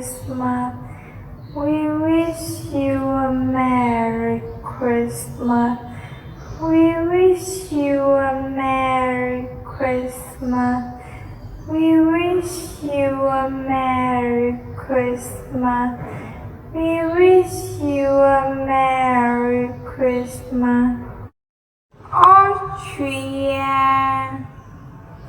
Christmas. We wish you a Merry Christmas. We wish you a Merry Christmas. We wish you a Merry Christmas. We wish you a Merry Christmas. Austria.